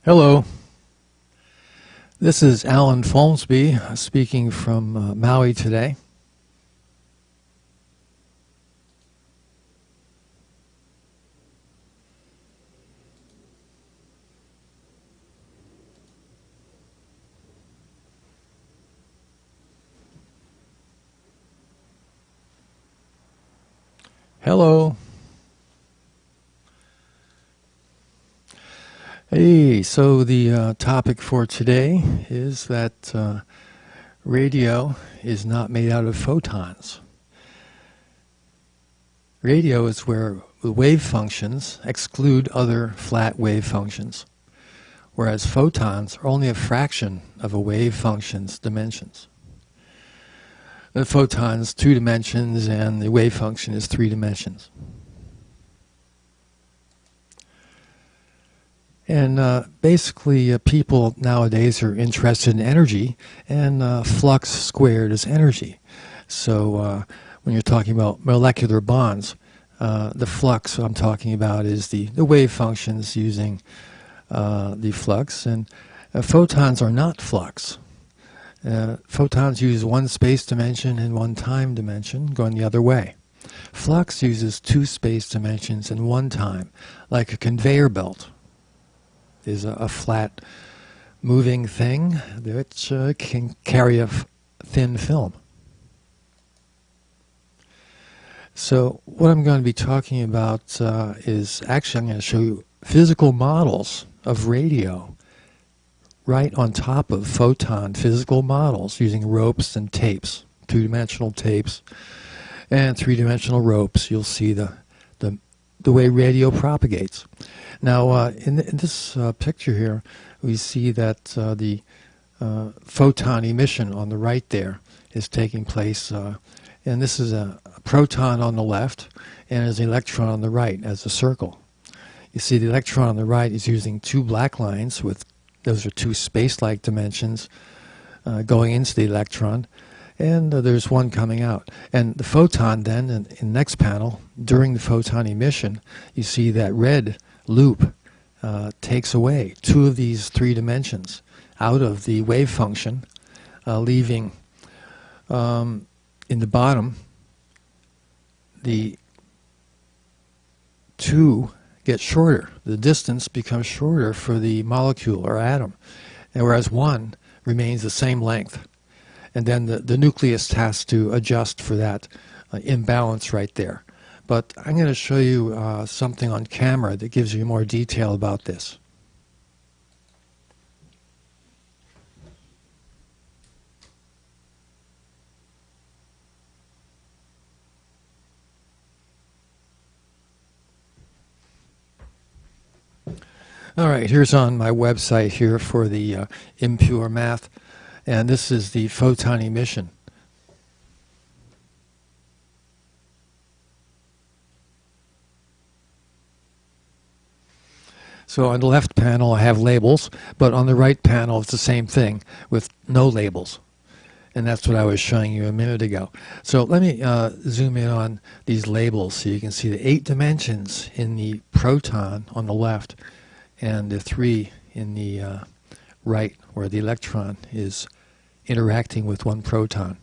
Hello, this is Alan Folmsby speaking from Maui today. Hello. Hey, so the topic for today is that radio is not made out of photons. Radio is where the wave functions exclude other flat wave functions, whereas photons are only a fraction of a wave function's dimensions. The photon's 2 dimensions and the wave function is 3 dimensions. And basically people nowadays are interested in energy, and flux squared is energy. So when you're talking about molecular bonds, the flux I'm talking about is the wave functions using the flux, and photons are not flux. Photons use 1 space dimension and 1 time dimension, going the other way. Flux uses 2 space dimensions and 1 time, like a conveyor belt is a flat moving thing which can carry a thin film. So what I'm going to be talking about is actually I'm going to show you physical models of radio right on top of photon physical models using ropes and tapes, 2-dimensional tapes and 3-dimensional ropes. You'll see the way radio propagates. Now, in this picture here, we see that the photon emission on the right there is taking place, and this is a proton on the left, and there's an electron on the right as a circle. You see the electron on the right is using 2 black lines, with those are 2 space-like dimensions going into the electron, and there's 1 coming out. And the photon then, in the next panel, during the photon emission, you see that red loop takes away 2 of these 3 dimensions out of the wave function, leaving in the bottom the 2 get shorter. The distance becomes shorter for the molecule or atom, and whereas 1 remains the same length. And then the nucleus has to adjust for that imbalance right there. But I'm going to show you something on camera that gives you more detail about this. All right, here's on my website here for the impure math, and this is the photon emission. So on the left panel I have labels, but on the right panel it's the same thing with no labels. And that's what I was showing you a minute ago. So let me zoom in on these labels so you can see the 8 dimensions in the proton on the left and the 3 in the right, where the electron is interacting with 1 proton.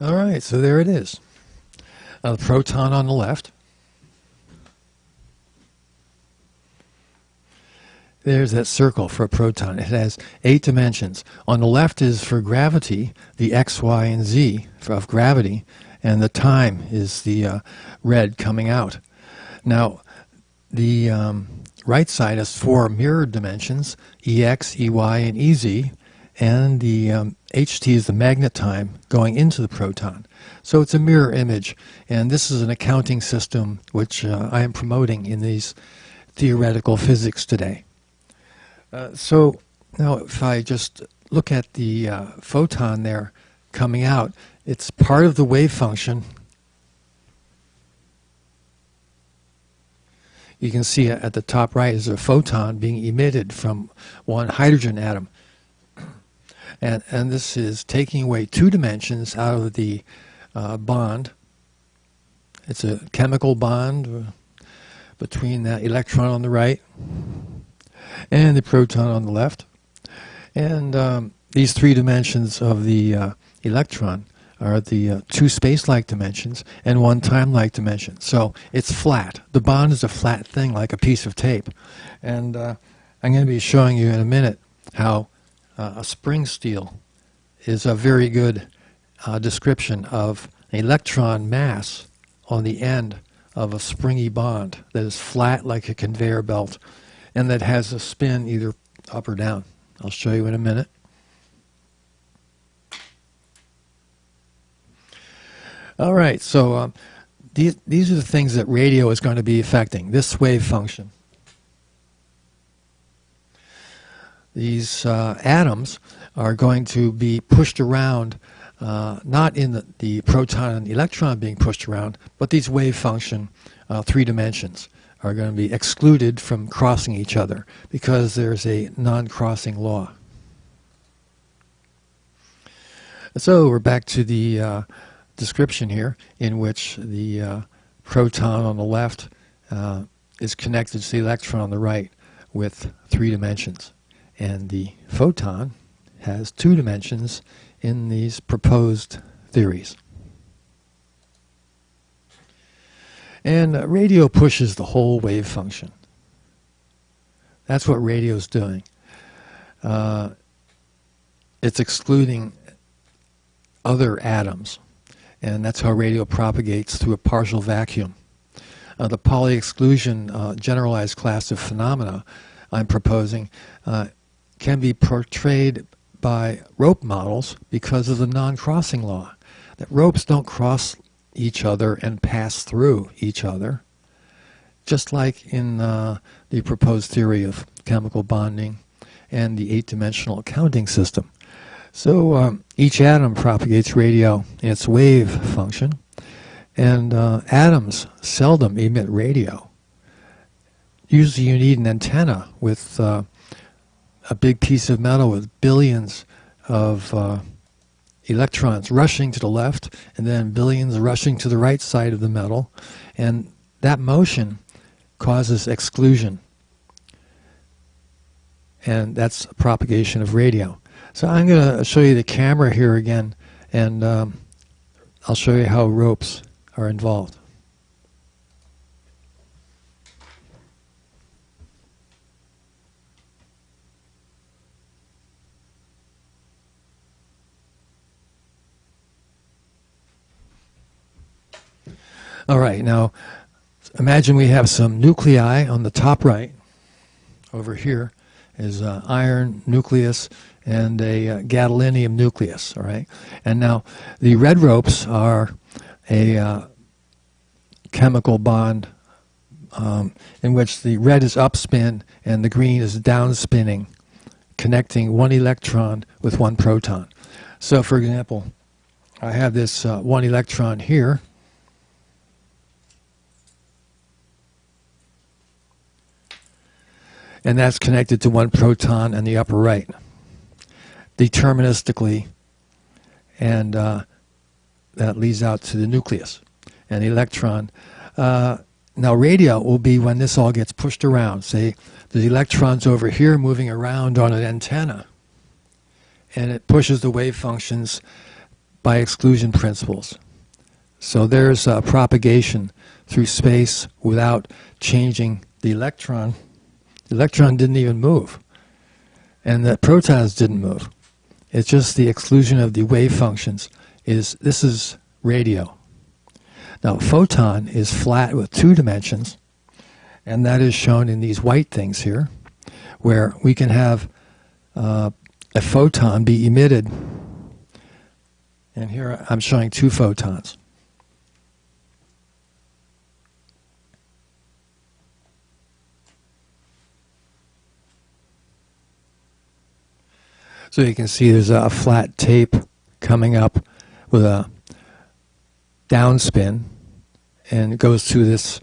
All right, so there it is. A proton on the left. There's that circle for a proton. It has 8 dimensions. On the left is for gravity, the x, y, and z of gravity, and the time is the red coming out. Now, the right side has 4 mirrored dimensions, ex, ey, and ez, and the ht is the magnet time going into the proton. So it's a mirror image, and this is an accounting system which I am promoting in these theoretical physics today. So now if I just look at the photon there coming out, it's part of the wave function. You can see at the top right is a photon being emitted from 1 hydrogen atom. And this is taking away 2 dimensions out of the bond. It's a chemical bond between that electron on the right and the proton on the left. And these 3 dimensions of the electron are the 2 space-like dimensions and 1 time-like dimension. So it's flat. The bond is a flat thing like a piece of tape. And I'm going to be showing you in a minute how a spring steel is a very good description of an electron mass on the end of a springy bond that is flat like a conveyor belt and that has a spin either up or down. I'll show you in a minute. All right, so these are the things that radio is going to be affecting. This wave function. These atoms are going to be pushed around, not in the proton and the electron being pushed around, but these wave function 3 dimensions are going to be excluded from crossing each other because there's a non-crossing law. So we're back to the description here, in which the proton on the left is connected to the electron on the right with 3 dimensions. And the photon has 2 dimensions in these proposed theories. And radio pushes the whole wave function. That's what radio is doing. It's excluding other atoms. And that's how radio propagates through a partial vacuum. The Pauli exclusion generalized class of phenomena I'm proposing can be portrayed by rope models because of the non-crossing law. That ropes don't cross each other and pass through each other, just like in the proposed theory of chemical bonding and the 8-dimensional counting system. So each atom propagates radio in its wave function, and atoms seldom emit radio. Usually you need an antenna with a big piece of metal with billions of electrons rushing to the left and then billions rushing to the right side of the metal, and that motion causes exclusion, and that's propagation of radio. So I'm going to show you the camera here again, and I'll show you how ropes are involved. All right, now imagine we have some nuclei on the top right. Over here is an iron nucleus and a gadolinium nucleus, all right? And now the red ropes are a chemical bond in which the red is upspin and the green is downspinning, connecting 1 electron with 1 proton. So for example, I have this 1 electron here, and that's connected to 1 proton in the upper right, deterministically, and that leads out to the nucleus and the electron. Now radio will be when this all gets pushed around. Say the electron's over here moving around on an antenna, and it pushes the wave functions by exclusion principles. So there's propagation through space without changing the electron. The electron didn't even move, and the protons didn't move. It's just the exclusion of the wave functions. This is radio. Now, photon is flat with 2 dimensions, and that is shown in these white things here, where we can have a photon be emitted. And here I'm showing 2 photons. So you can see there's a flat tape coming up with a downspin, and it goes through this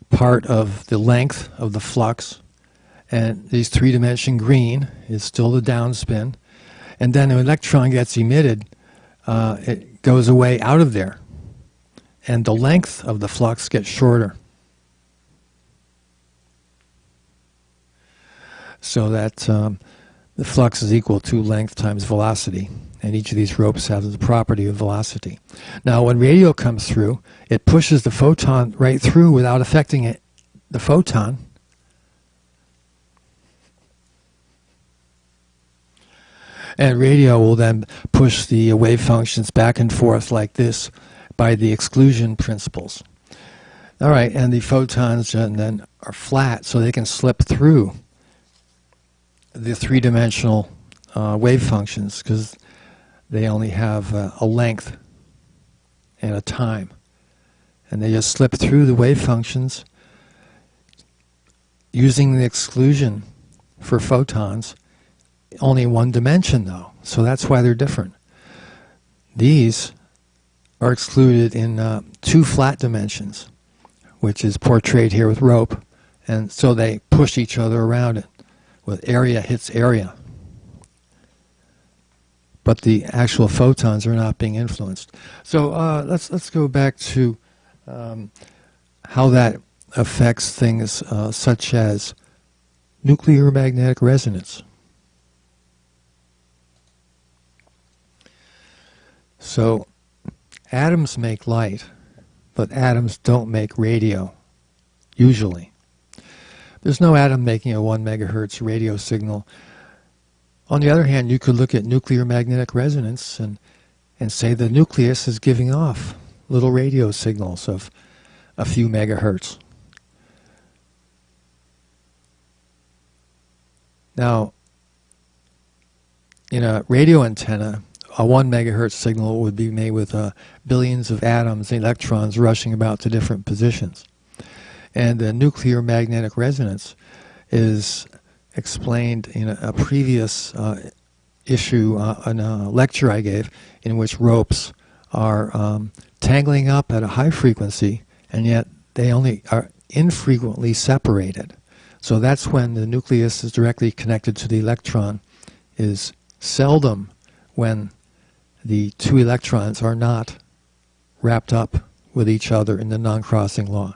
part of the length of the flux, and these 3-dimension green is still the downspin, And then an electron gets emitted, it goes away out of there. And the length of the flux gets shorter. So that the flux is equal to length times velocity. And each of these ropes has the property of velocity. Now, when radio comes through, it pushes the photon right through without affecting it, the photon. And radio will then push the wave functions back and forth like this by the exclusion principles. All right, and the photons then are flat, so they can slip through the three-dimensional wave functions because they only have a length and a time. And they just slip through the wave functions using the exclusion for photons. Only one dimension, though, so that's why they're different. These are excluded in two flat dimensions, which is portrayed here with rope, and so they push each other around it, with area hits area. But the actual photons are not being influenced. So let's go back to how that affects things such as nuclear magnetic resonance. So atoms make light, but atoms don't make radio, usually. There's no atom making a 1 megahertz radio signal. On the other hand, you could look at nuclear magnetic resonance and say the nucleus is giving off little radio signals of a few megahertz. Now, in a radio antenna, a 1 megahertz signal would be made with billions of atoms and electrons rushing about to different positions. And the nuclear magnetic resonance is explained in a previous issue, in a lecture I gave, in which ropes are tangling up at a high frequency, and yet they only are infrequently separated. So that's when the nucleus is directly connected to the electron, is seldom when the two electrons are not wrapped up with each other in the non-crossing law.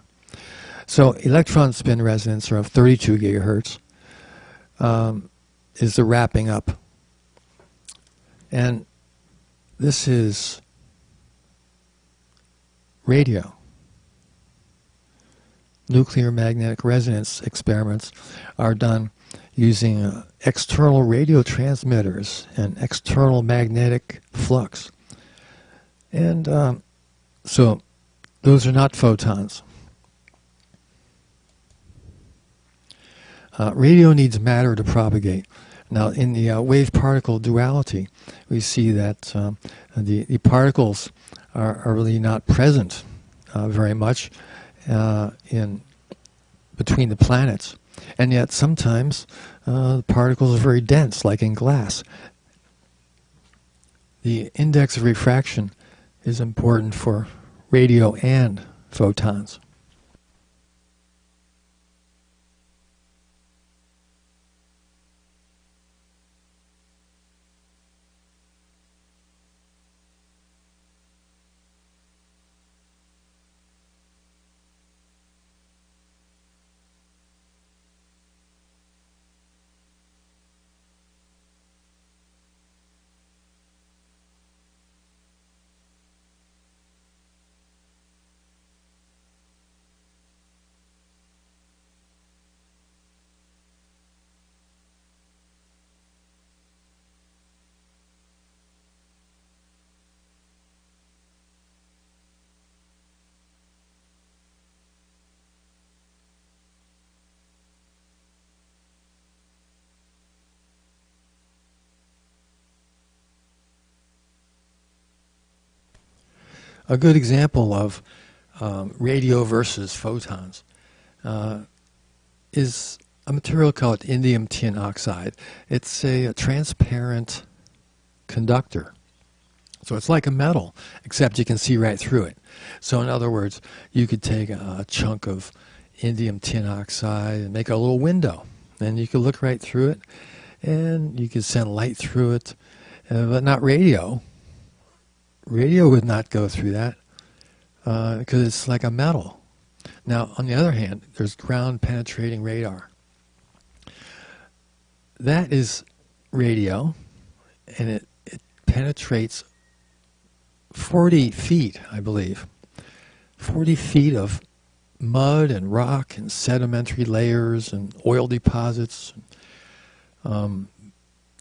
So electron spin resonance of 32 gigahertz is the wrapping up. And this is radio. Nuclear magnetic resonance experiments are done using external radio transmitters and external magnetic flux. And so those are not photons. Radio needs matter to propagate. Now, in the wave-particle duality, we see that the particles are really not present very much in between the planets. And yet sometimes the particles are very dense, like in glass. The index of refraction is important for radio and photons. A good example of radio versus photons is a material called indium tin oxide. It's a transparent conductor. So it's like a metal, except you can see right through it. So in other words, you could take a chunk of indium tin oxide and make a little window, and you could look right through it, and you could send light through it, but not radio. Radio would not go through that because it's like a metal. Now, on the other hand, there's ground penetrating radar. That is radio, and it penetrates 40 feet, I believe. 40 feet of mud and rock and sedimentary layers and oil deposits,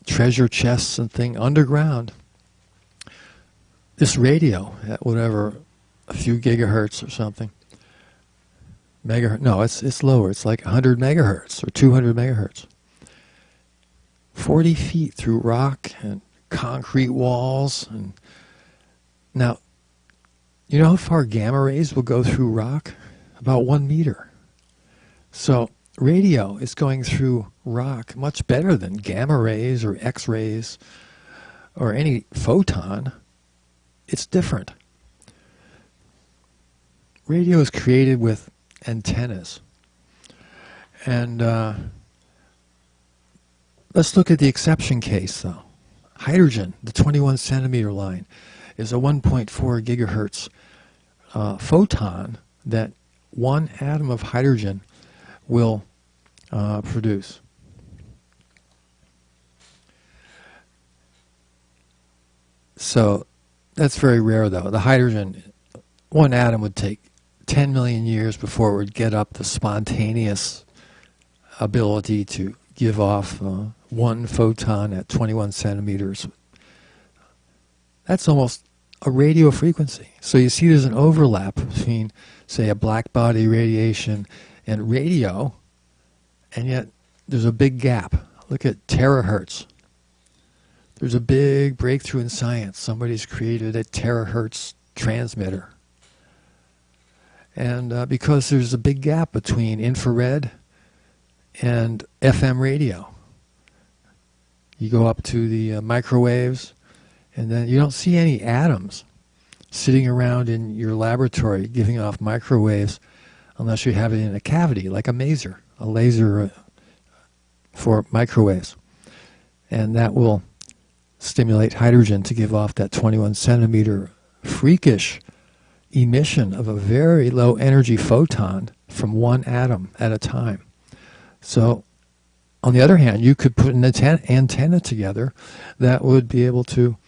treasure chests and things underground. This radio at whatever, a few gigahertz or something, megahertz, no, it's lower. It's like 100 megahertz or 200 megahertz. 40 feet through rock and concrete walls. And now, you know how far gamma rays will go through rock? About 1 meter. So radio is going through rock much better than gamma rays or X-rays or any photon. It's different. Radio is created with antennas. And let's look at the exception case, though. Hydrogen, the 21 centimeter line, is a 1.4 gigahertz photon that one atom of hydrogen will produce. So that's very rare, though. The hydrogen, one atom would take 10 million years before it would get up the spontaneous ability to give off one photon at 21 centimeters. That's almost a radio frequency. So you see there's an overlap between, say, a black body radiation and radio, and yet there's a big gap. Look at terahertz. There's a big breakthrough in science. Somebody's created a terahertz transmitter. And because there's a big gap between infrared and FM radio. You go up to the microwaves, and then you don't see any atoms sitting around in your laboratory giving off microwaves unless you have it in a cavity, like a laser for microwaves. And that will stimulate hydrogen to give off that 21 centimeter freakish emission of a very low energy photon from one atom at a time. So, on the other hand, you could put an antenna together that would be able to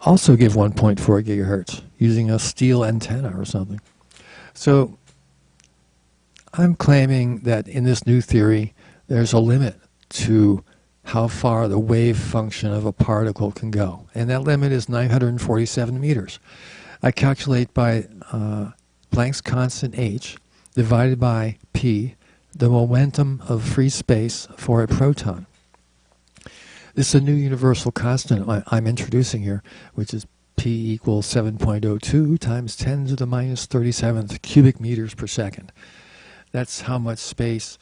also give 1.4 gigahertz using a steel antenna or something. So, I'm claiming that in this new theory, there's a limit to how far the wave function of a particle can go. And that limit is 947 meters. I calculate by Planck's constant h divided by p, the momentum of free space for a proton. This is a new universal constant I'm introducing here, which is p equals 7.02 times 10 to the minus 37th cubic meters per second. That's how much space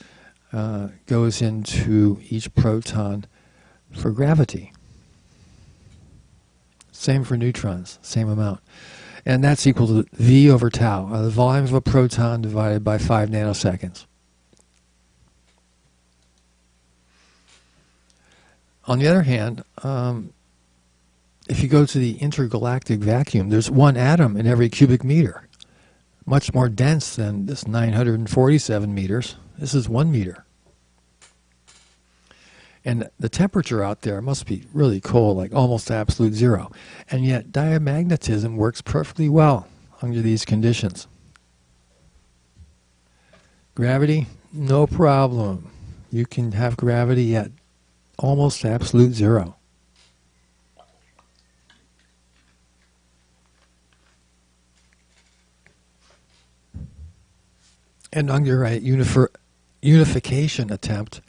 goes into each proton for gravity. Same for neutrons, same amount. And that's equal to V over tau, the volume of a proton divided by 5 nanoseconds. On the other hand, if you go to the intergalactic vacuum, there's one atom in every cubic meter. Much more dense than this 947 meters. This is 1 meter. And the temperature out there must be really cold, like almost absolute zero. And yet diamagnetism works perfectly well under these conditions. Gravity, no problem. You can have gravity at almost absolute zero. And under a unification attempt,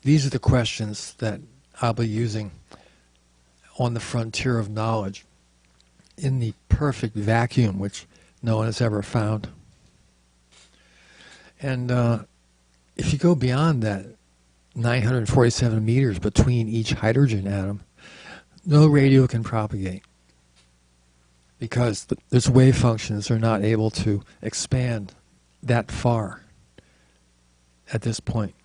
these are the questions that I'll be using on the frontier of knowledge in the perfect vacuum which no one has ever found. And if you go beyond that 947 meters between each hydrogen atom, no radio can propagate because those wave functions are not able to expand that far at this point.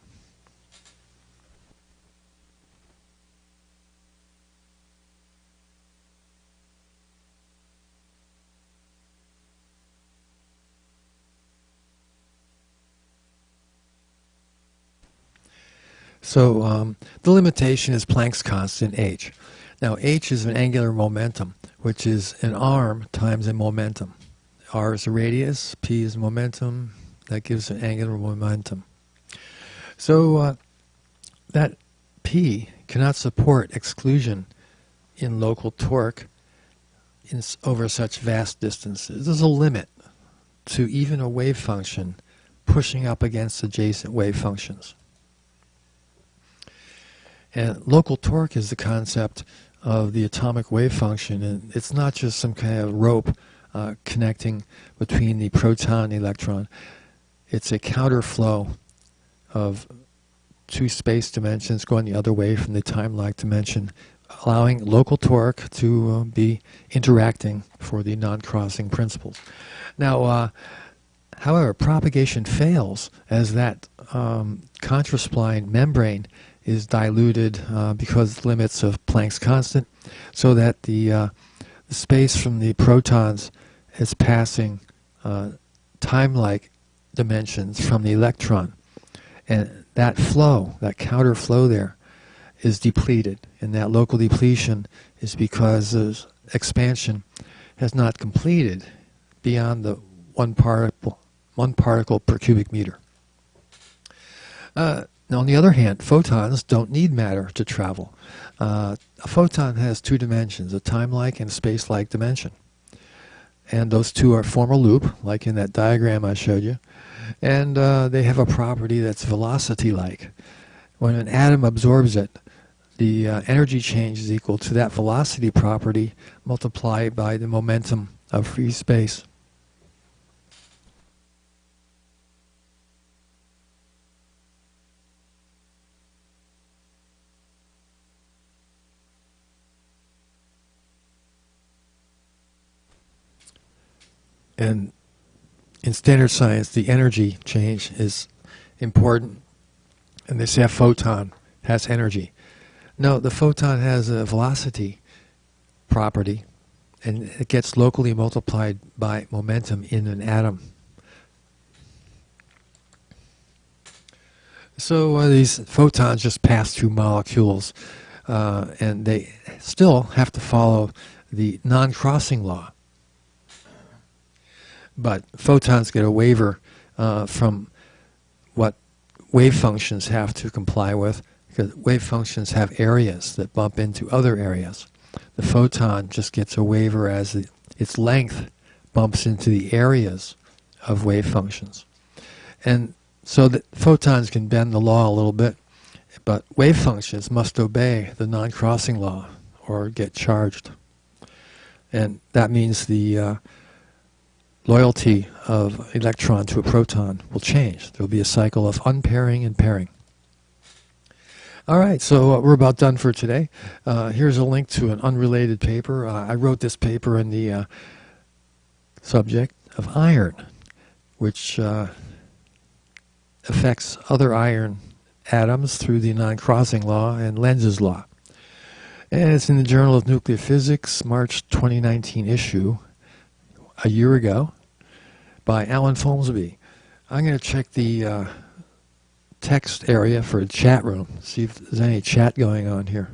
So the limitation is Planck's constant h. Now h is an angular momentum, which is an arm times a momentum. R is a radius, p is momentum, that gives an angular momentum. So that p cannot support exclusion in local torque over such vast distances. There's a limit to even a wave function pushing up against adjacent wave functions. And local torque is the concept of the atomic wave function, and it's not just some kind of rope connecting between the proton and the electron. It's a counterflow of two space dimensions going the other way from the time-like dimension, allowing local torque to be interacting for the non-crossing principles. Now, however, propagation fails as that contraspline membrane is diluted because of the limits of Planck's constant, so that the space from the protons is passing time-like dimensions from the electron. And that flow, that counter flow there, is depleted. And that local depletion is because the expansion has not completed beyond the one particle per cubic meter. Now, on the other hand, photons don't need matter to travel. A photon has two dimensions, a time-like and a space-like dimension. And those two form a loop, like in that diagram I showed you. And they have a property that's velocity-like. When an atom absorbs it, the energy change is equal to that velocity property multiplied by the momentum of free space. And in standard science, the energy change is important. And they say a photon has energy. No, the photon has a velocity property, and it gets locally multiplied by momentum in an atom. So these photons just pass through molecules, and they still have to follow the non-crossing law. But photons get a waiver from what wave functions have to comply with, because wave functions have areas that bump into other areas. The photon just gets a waiver as its length bumps into the areas of wave functions. And so the photons can bend the law a little bit, but wave functions must obey the non-crossing law or get charged. And that means the loyalty of electron to a proton will change. There will be a cycle of unpairing and pairing. All right, so we're about done for today. Here's a link to an unrelated paper. I wrote this paper in the subject of iron, which affects other iron atoms through the non-crossing law and Lenz's law. And it's in the Journal of Nuclear Physics, March 2019 issue, a year ago, by Alan Folmsby. I'm going to check the text area for a chat room, see if there's any chat going on here.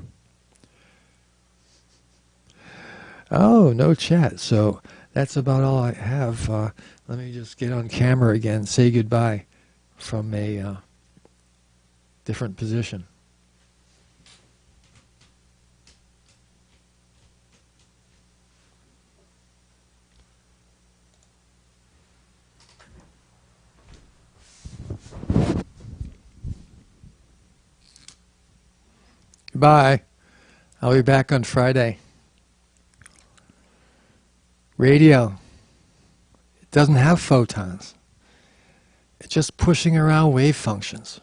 Oh, no chat. So that's about all I have. Let me just get on camera again, say goodbye from a different position. Goodbye. I'll be back on Friday. Radio. It doesn't have photons. It's just pushing around wave functions.